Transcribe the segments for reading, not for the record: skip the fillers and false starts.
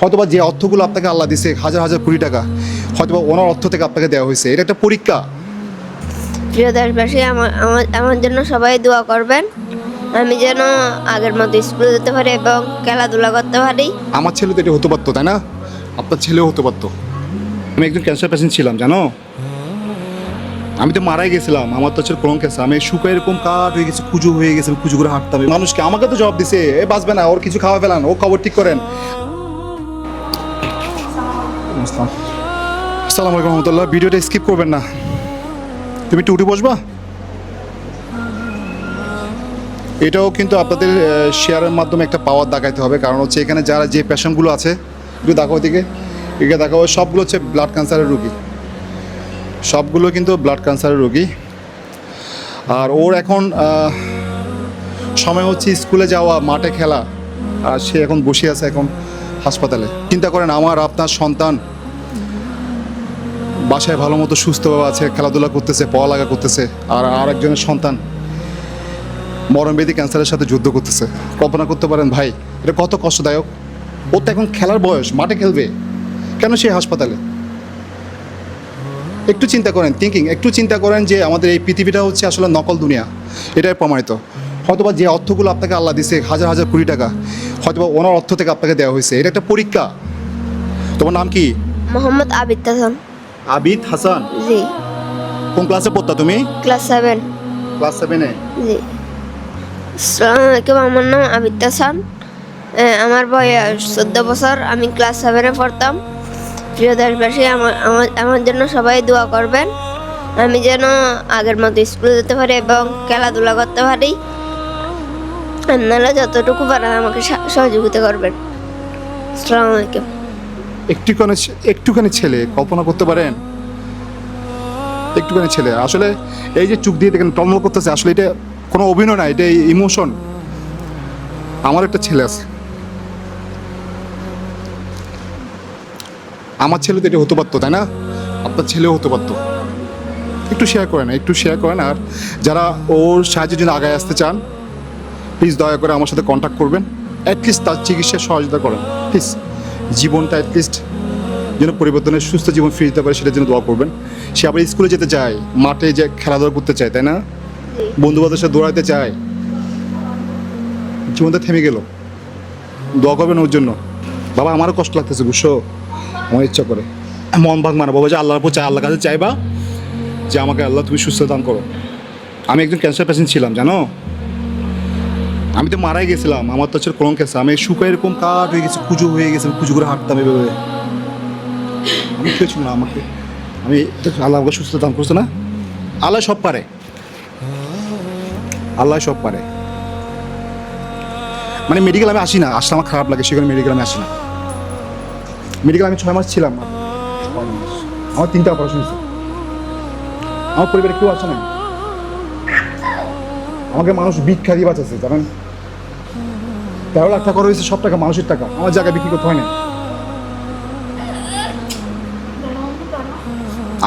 হয়তোবা যে অর্থগুলো আপনাকে আল্লাহ দিছে হাজার হাজার কোটি টাকা, হয়তোবা ওনার অর্থ থেকে আপনাকে দেওয়া হয়েছে। এটা একটা পরীক্ষা। প্রিয় দেশবাসী, আমার জন্য সবাই দোয়া করবেন। আমি যেন আগের মতো স্কুলে যেতে পারি এবং খেলাধুলা করতে পারি। আমার ছেলে তো এটা হতে পারতো, তাই না? আপনার ছেলেও হতে পারতো। আমি একজন ক্যান্সার পেশেন্ট ছিলাম, জানো? আমি তো মারাই গেছিলাম। আমার তো হচ্ছে কোলন ক্যান্সার। আমি শুকায় এরকম কাঠ হয়ে গেছে, কুজো হয়ে গেছে, কুজো করে হাঁটতাম। মানুষকে আমাকে তো জবাব দিছে, এ বাঁচবে না, ওর কিছু খাওয়া ফেলান, ও খবর ঠিক করেন। আসসালামু আলাইকুম রহমতুল্লাহ। ভিডিওটা স্কিপ করবেন না। তুমি একটু উঠে বসবা। এটাও কিন্তু আপনাদের শেয়ারের মাধ্যমে একটা পাওয়ার দেখাইতে হবে, কারণ হচ্ছে এখানে যারা যে পেশেন্টগুলো আছে, একটু দেখাও দিকে, এদিকে দেখাও, সবগুলো হচ্ছে ব্লাড ক্যান্সারের রোগী। সবগুলো কিন্তু ব্লাড ক্যান্সারের রোগী। আর ওর এখন সময় হচ্ছে স্কুলে যাওয়া, মাঠে খেলা, আর সে এখন বসে আছে এখন হাসপাতালে। চিন্তা করেন, আমার আপনার সন্তান বাসায় ভালো মতো সুস্থভাবে আছে, খেলাধুলা করতেছে, পড়ালেখা করতেছে, আর আরেকজনের সন্তান মরণব্যাধি ক্যান্সারের সাথে যুদ্ধ করতেছে। কল্পনা করতে পারেন ভাই, এটা কত কষ্টদায়ক। ওর তো এখন খেলার বয়স, মাঠে খেলবে, কেন সে হাসপাতালে? একটু চিন্তা করেন, একটু চিন্তা করেন যে আমাদের এই পৃথিবীটা হচ্ছে আসলে নকল দুনিয়া। এটাই প্রমাণিত। হয়তোবা যে অর্থগুলো আপনাকে আল্লাহ দিছে হাজার হাজার কোটি টাকা, হয়তোবা ওনার অর্থ থেকে আপনাকে দেওয়া হয়েছে। এটা একটা পরীক্ষা। তোমার নাম কি? মোহাম্মদ আবিদ হাসান। আবিদ হাসান। জি। কোন ক্লাসে পড়তা তুমি? ক্লাস 7। ক্লাস 7-এ। জি। আসসালামু আলাইকুম, আমার নাম আবিদ হাসান। আমার বয়স 14 বছর। আমি ক্লাস 7-এ পড়তাম। প্রিয় দেশবাসী, আমার জন্য সবাই দোয়া করবেন। আমি যেন আগের মতো স্কুলে যেতে পারি এবং খেলাধুলা করতে পারি। আপনারা যতটুকু পারেন আমাকে সহযোগিতা করবেন। আসসালামু আলাইকুম। একটুখানি ছেলে, কল্পনা করতে পারেন? একটুখানি ছেলে, আসলে এই যে চোখ দিয়ে দেখেন টলমল করতেছে, আসলে এটা কোনো অভিনয় না, এটা ইমোশন। আমার একটা ছেলে আছে, আমার ছেলে তো এটা হতে পারতো, তাই না? আপনার ছেলেও হতে পারতো। একটু শেয়ার করেন। আর যারা ওর সাহায্যের জন্য আগায় আসতে চান, প্লিজ দয়া করে আমার সাথে কন্ট্যাক্ট করবেন। অ্যাটলিস্ট তার চিকিৎসায় সহযোগিতা করেন প্লিজ। জীবনটা অ্যাটলিস্ট যেন পরিবর্তনের সুস্থ জীবন ফিরে যেতে পারে, সেটার জন্য দোয়া করবেন। সে আবার স্কুলে যেতে চায়, মাঠে যে খেলাধুলা করতে চায়, তাই না? বন্ধুবান্ধবের সাথে দৌড়াতে চায়। জীবনটা থেমে গেল, দোয়া করবেন ওর জন্য। বাবা, আমারও কষ্ট লাগতেছে, বুঝছো? আমার ইচ্ছা করে মন ভাগ মানা বাবা, যে আল্লাহর উপর চাই, আল্লাহর কাছে চাইবা যে আমাকে আল্লাহ তুমি সুস্থ দান করো। আমি একজন ক্যান্সার পেশেন্ট ছিলাম, জানো? আমি তো মারাই গেছিলাম। আমার তো হচ্ছে কোলন ক্যান্সার। আমি শুকায় এরকম কাঠ হয়ে গেছে, কুজো হয়ে গেছে, কুজো করে হাঁটতাম এভাবে। আমি খেয়েছিল না আমাকে, আল্লাহ আমাকে সুস্থ দান করছে না? আল্লাহ সব পারে, আল্লাহ সব পারে। মানে মেডিকেল আমি আসি না, আসলে আমার খারাপ লাগে, সেখানে মেডিকেল আমি আসি না। মেডিকেল আমি 6 মাস ছিলাম। আমার 3টা অপারেশন হয়েছে। আমার পরিবারে কেউ আসে না। আমাকে মানুষ ভিক্ষা দিয়ে বাঁচাচ্ছে, জানেন? 13 লাখ টাকা হয়েছে, সব টাকা মানুষের টাকা। আমার জায়গা বিক্রি করতে হয় না।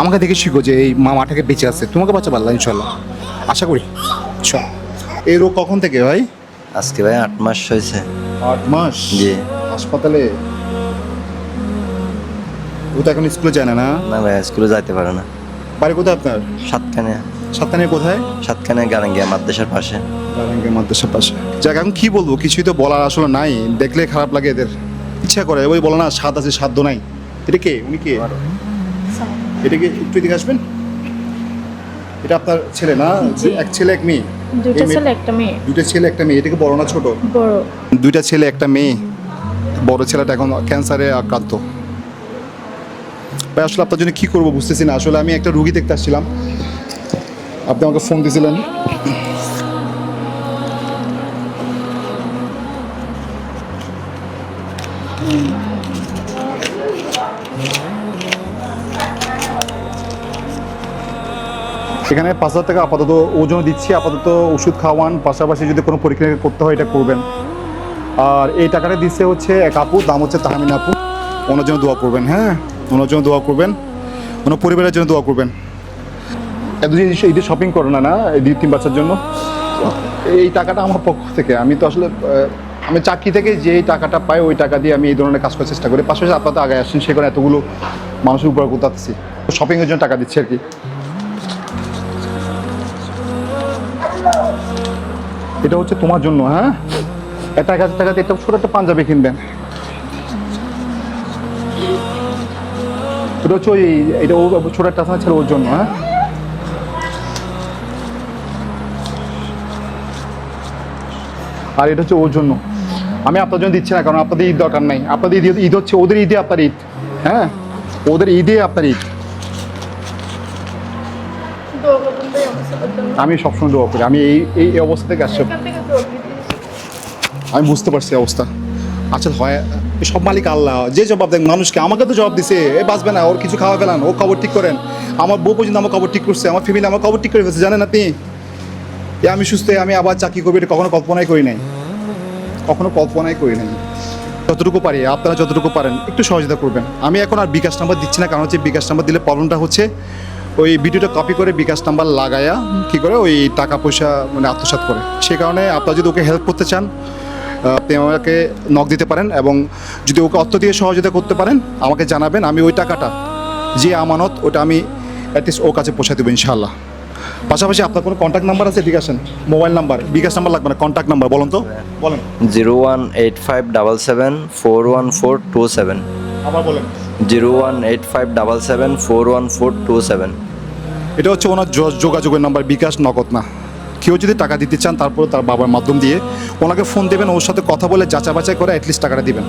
আমাকে দেখে শিখো যে এই মাটাকে বেঁচে আছে, তোমাকে বাঁচা পারলাম ইনশাল্লাহ, আশা করি। আচ্ছা, এই রোগ কখন থেকে ভাই? আজকে ভাই 8 মাস হয়েছে। 8 মাস? জি। হাসপাতালে? ও তো এখন স্কুলে যায় না? না না ভাই, স্কুলে যাইতে পারে না। বাড়ি কোথায় আপনার? সাতখানে কোথায়? গারাঙ্গিয়া মাদ্রাসার পাশে। গারাঙ্গীয়া মাদ্রাসার পাশে। যাক, এখন কি বলবো, কিছুই তো বলার আসলে নাই। দেখলে খারাপ লাগে এদের, ইচ্ছা করে ওই বলো না, স্বাদ আছে সাধ্য নাই। এটা কে? উনি কে? এটা কি? একটু এদিকে আসবেন। এটা আপনার ছেলে না? এক ছেলে এক মেয়ে? দুইটা ছেলে একটা মেয়ে। দুইটা ছেলে একটা মেয়ে। এটা কি বড় না ছোট? বড়। দুইটা ছেলে একটা মেয়ে। বড় ছেলেটা এখন ক্যান্সারে আক্রান্ত। ভাই, আসলে আপনার জন্য কী করবো বুঝতেছি না। আসলে আমি একটা রুগী দেখতে আসছিলাম, আপনি আমাকে ফোন দিয়েছিলেন। এখানে 5,000 টাকা আপাতত ওজন দিচ্ছি, আপাতত ওষুধ খাওয়ান, পাশাপাশি যদি কোনো পরীক্ষা করতে হয় এটা করবেন। আর এই টাকাটা দিচ্ছে হচ্ছে এক আপু, দাম হচ্ছে তাহমিনা আপু। ওনার জন্য দোয়া করবেন, হ্যাঁ? ওনার জন্য দোয়া করবেন, ওনার পরিবারের জন্য দোয়া করবেন। এতদিন ঈদে শপিং করো না, না? এই 2-3 বাচ্চার জন্য। এই টাকাটা আমার পক্ষ থেকে, আমি তো আসলে আমি চাকরি থেকে যেই টাকাটা পাই ওই টাকা দিয়ে আমি এই ধরনের কাজ করার চেষ্টা করি। পাশাপাশি আপনার তো আগে আসছেন, সেখানে এতগুলো মানুষের উপর করতেছি, শপিংয়ের জন্য টাকা দিচ্ছি আর কি। এটা হচ্ছে তোমার জন্য, হ্যাঁ, 1,000 টাকা দিয়ে একটা ছোট একটা পাঞ্জাবি কিনবেন। এটা হচ্ছে ওই এটা ও ছোট একটা ছেলে ওর জন্য, হ্যাঁ। আর এটা হচ্ছে ওর জন্য। আমি আপনার জন্য দিচ্ছি না, কারণ আপনাদের ঈদ দরকার নাই। আপনাদের ঈদ হচ্ছে ওদের ঈদে আপনার ঈদ, হ্যাঁ, ওদের ঈদে আপনার ঈদ। আমি সবসময় দোয়া করি। আমি এই এই অবস্থা থেকে আসছি, আমি বুঝতে পারছি অবস্থা। আচ্ছা হয় সব মালিক আল্লাহ, যে জবাব দেন মানুষকে। আমাকে তো জবাব দিছে, এ বাঁচবে না, ওর কিছু খাওয়া ফেলান, ও খবর ঠিক করেন। আমার বউ পর্যন্ত আমার খবর ঠিক করছে, আমার ফ্যামিলি আমার খবর ঠিক করে ফেলছে, জানেন আপনি। আমি সুস্থ, আমি আবার চাকরি করবো এটা কখনো কল্পনাই করি নাই, কখনো কল্পনাই করি নাই। যতটুকু পারি আপনারা যতটুকু পারেন একটু সহযোগিতা করবেন। আমি এখন আর বিকাশ নাম্বার দিচ্ছি না, কারণ হচ্ছে বিকাশ নাম্বার দিলে প্রবলেমটা হচ্ছে ওই ভিডিওটা কপি করে বিকাশ নাম্বার লাগায়া কী করে ওই টাকা পয়সা মানে আত্মসাৎ করে। সে কারণে আপনারা যদি ওকে হেল্প করতে চান আপনি আমাকে নক দিতে পারেন, এবং যদি ওকে অর্থ দিয়ে সহযোগিতা করতে পারেন আমাকে জানাবেন। আমি ওই টাকাটা যে আমানত ওটা আমি অ্যাটলিস্ট ওর কাছে পৌঁছে দেবো ইনশাআল্লাহ। পাশাপাশি আপনার কোনো কন্ট্যাক্ট নাম্বার আছে? ঠিক আছে, মোবাইল নাম্বার, বিকাশ নাম্বার লাগবে না, কন্ট্যাক্ট নাম্বার বলুন তো, বলেন। 0185774142 আবার বলেন। 0185774142 এটা হচ্ছে ওনার যোগাযোগের নাম্বার, বিকাশ, নগদ না। কেউ যদি টাকা দিতে চান তারপরে তার বাবার মাধ্যম দিয়ে ওনাকে ফোন দেবেন, ওর সাথে কথা বলে যাচাই বাছাই করে অ্যাটলিস্ট টাকাটা দিবেন।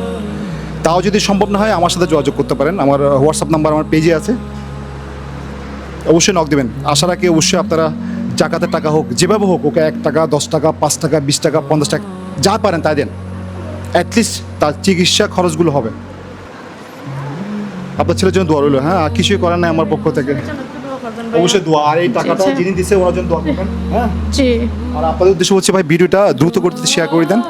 তাও যদি সম্ভব না হয় আমার সাথে যোগাযোগ করতে পারেন, আমার হোয়াটসঅ্যাপ নাম্বার আমার পেজে আছে, অবশ্যই নক দেবেন। আশা রাখি অবশ্যই আপনারা জাকাতের টাকা হোক, যেভাবে হোক, ওকে 1 টাকা, 10 টাকা, 5 টাকা, 20 টাকা, 50 টাকা, যা পারেন তাই দেন, অ্যাটলিস্ট তার চিকিৎসা খরচগুলো হবে। আপনার ছেলের জন্য দোয়া রইল, হ্যাঁ, আর কিছুই করার নাই আমার পক্ষ থেকে। অবশ্যই দোয়া, আর এই টাকাটা যিনি দিছে ওনার জন্য দোয়া করবেন, হ্যাঁ। জি। আর আপনাদের উদ্দেশ্য হচ্ছে ভাই ভিডিওটা দ্রুত করতে শেয়ার করে দেন।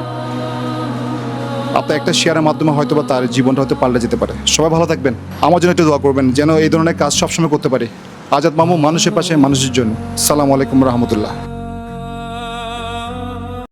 আপনার একটা শেয়ারের মাধ্যমে হয়তো বা তার জীবনটা হয়তো পাল্টে যেতে পারে। সবাই ভালো থাকবেন, আমার জন্য একটু দোয়া করবেন যেন এই ধরনের কাজ সবসময় করতে পারি। আজাদ মামু, মানুষের পাশে মানুষের জন্য। আসসালামু আলাইকুম রহমতুল্লাহ।